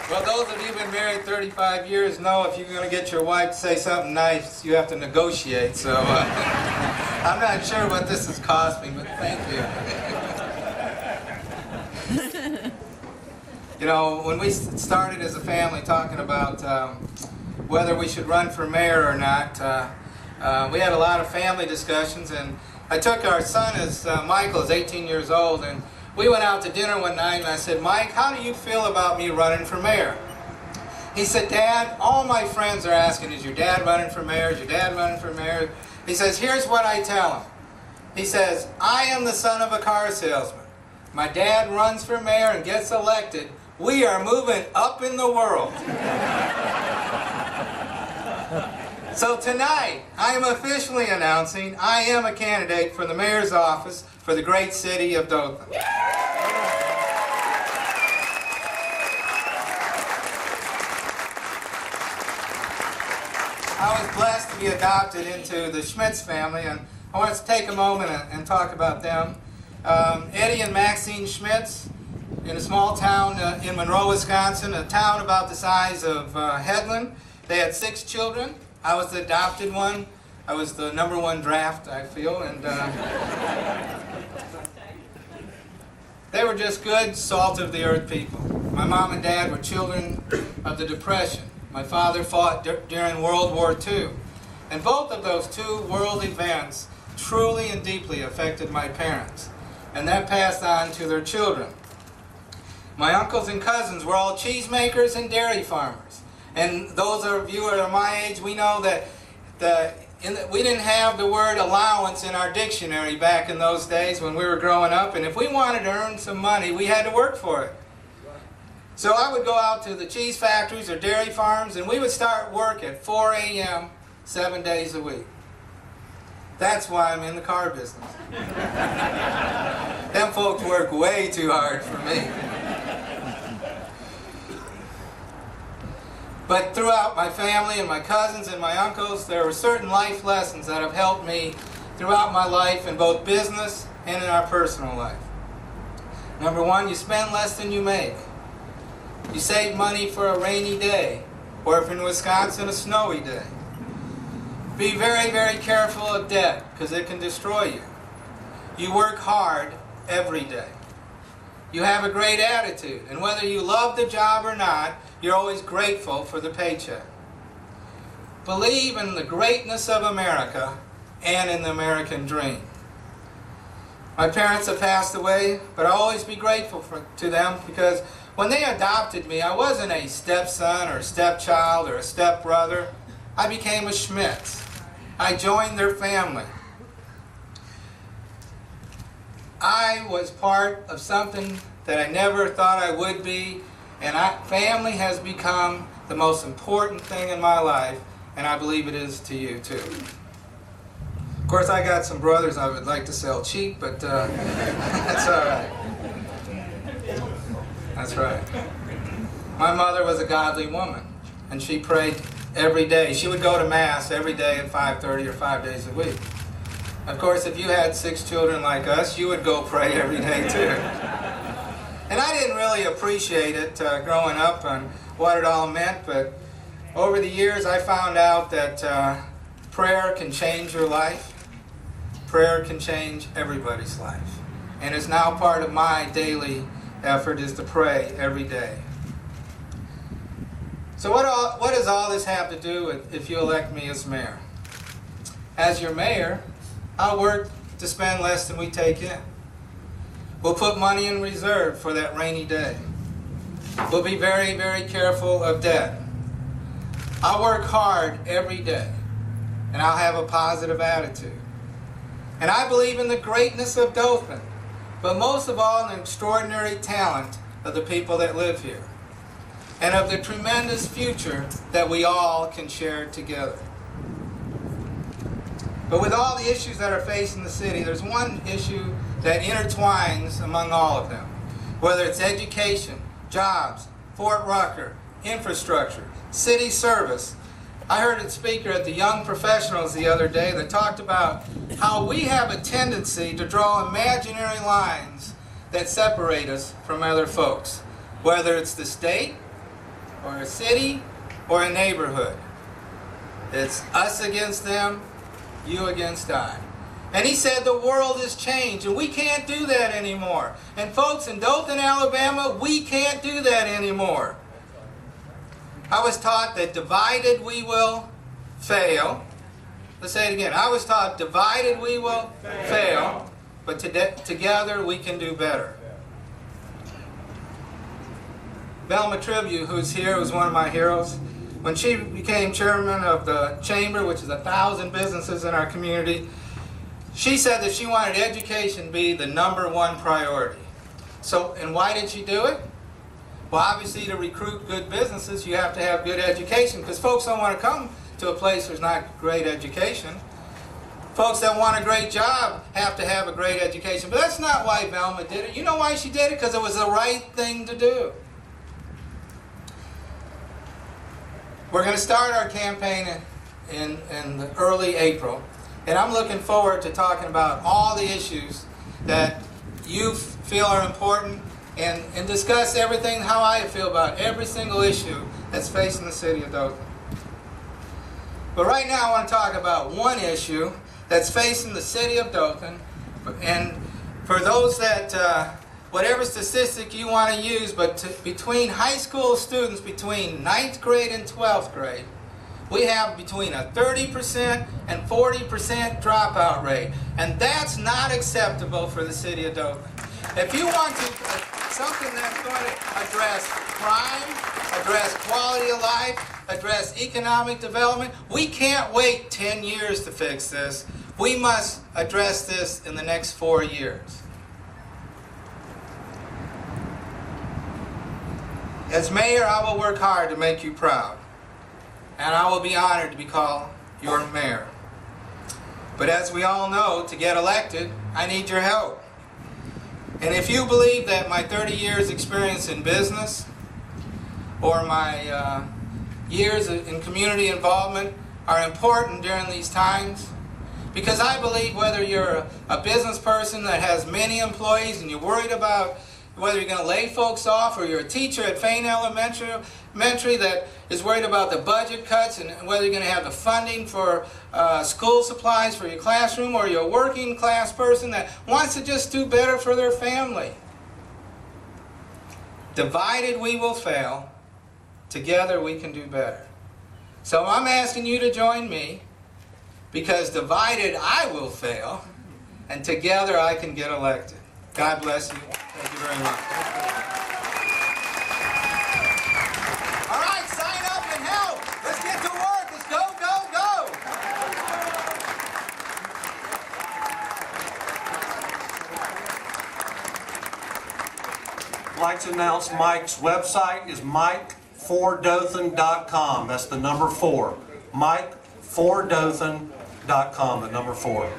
Well, those of you who've been married 35 years know if you're going to get your wife to say something nice, you have to negotiate. So I'm not sure what this has cost me, but thank you. You know, when we started as a family talking about whether we should run for mayor or not, we had a lot of family discussions, and I took our son, Michael is 18 years old, and we went out to dinner one night, and I said, Mike, how do you feel about me running for mayor? He said, Dad, all my friends are asking, is your dad running for mayor? Is your dad running for mayor? He says, here's what I tell him. He says, I am the son of a car salesman. My dad runs for mayor and gets elected. We are moving up in the world. So tonight, I am officially announcing I am a candidate for the mayor's office for the great city of Dothan. I was blessed to be adopted into the Schmitz family, and I want to take a moment and talk about them. Eddie and Maxine Schmitz, in a small town in Monroe, Wisconsin, a town about the size of Headland. They had 6 children. I was the adopted one. I was the #1 draft, I feel, and they were just good, salt-of-the-earth people. My mom and dad were children of the Depression. My father fought during World War II, and both of those 2 world events truly and deeply affected my parents, and that passed on to their children. My uncles and cousins were all cheesemakers and dairy farmers. And those of you who are my age, we know that we didn't have the word allowance in our dictionary back in those days when we were growing up. And if we wanted to earn some money, we had to work for it. So I would go out to the cheese factories or dairy farms, and we would start work at 4 a.m. 7 days a week. That's why I'm in the car business. Them folks work way too hard for me. But throughout my family and my cousins and my uncles, there were certain life lessons that have helped me throughout my life in both business and in our personal life. Number 1, you spend less than you make. You save money for a rainy day, or if in Wisconsin, a snowy day. Be very, very careful of debt, because it can destroy you. You work hard every day. You have a great attitude, and whether you love the job or not, you're always grateful for the paycheck. Believe in the greatness of America and in the American dream. My parents have passed away, but I'll always be grateful to them, because when they adopted me, I wasn't a stepson or a stepchild or a stepbrother. I became a Schmitz. I joined their family. I was part of something that I never thought I would be, and family has become the most important thing in my life, and I believe it is to you too. Of course, I got some brothers I would like to sell cheap, but that's all right. That's right. My mother was a godly woman, and she prayed every day. She would go to Mass every day at 5:30 or 5 days a week. Of course, if you had 6 children like us, you would go pray every day too. And I didn't really appreciate it growing up and what it all meant, but over the years I found out that prayer can change your life. Prayer can change everybody's life. And it's now part of my daily effort is to pray every day. So what does all this have to do with if you elect me as mayor? As your mayor, I'll work to spend less than we take in. We'll put money in reserve for that rainy day. We'll be very, very careful of debt. I'll work hard every day, and I'll have a positive attitude. And I believe in the greatness of Dothan, but most of all in the extraordinary talent of the people that live here, and of the tremendous future that we all can share together. But with all the issues that are facing the city, there's one issue that intertwines among all of them. Whether it's education, jobs, Fort Rucker, infrastructure, city service. I heard a speaker at the Young Professionals the other day that talked about how we have a tendency to draw imaginary lines that separate us from other folks. Whether it's the state, or a city or a neighborhood. It's us against them, you against I. And he said the world has changed, and we can't do that anymore. And folks, in Dothan, Alabama, we can't do that anymore. I was taught that divided we will fail. Let's say it again. I was taught divided we will fail, but together we can do better. Velma Tribute, who's here, who's one of my heroes, when she became chairman of the chamber, which is 1,000 businesses in our community, she said that she wanted education to be the #1 priority. So, and why did she do it? Well, obviously to recruit good businesses, you have to have good education, because folks don't want to come to a place where there's not great education. Folks that want a great job have to have a great education. But that's not why Velma did it. You know why she did it? Because it was the right thing to do. We're going to start our campaign in early April. And I'm looking forward to talking about all the issues that you feel are important and discuss everything, how I feel about every single issue that's facing the city of Dothan. But right now I want to talk about one issue that's facing the city of Dothan. And for those that, whatever statistic you want to use, but between high school students, between 9th grade and 12th grade, we have between a 30% and 40% dropout rate. And that's not acceptable for the city of Dothan. If you want to, something that's going to address crime, address quality of life, address economic development, we can't wait 10 years to fix this. We must address this in the next 4 years. As mayor, I will work hard to make you proud. And I will be honored to be called your mayor. But as we all know, to get elected, I need your help. And if you believe that my 30 years experience in business or my years in community involvement are important during these times, because I believe whether you're a business person that has many employees and you're worried about whether you're going to lay folks off, or you're a teacher at Fane Elementary that is worried about the budget cuts and whether you're going to have the funding for school supplies for your classroom, or you're a working class person that wants to just do better for their family. Divided we will fail. Together we can do better. So I'm asking you to join me, because divided I will fail, and together I can get elected. God bless you. Thank you very much. All right, sign up and help. Let's get to work. Let's go, go, go. I'd like to announce Mike's website is mike4dothan.com. That's the number 4. mike4dothan.com, the number 4.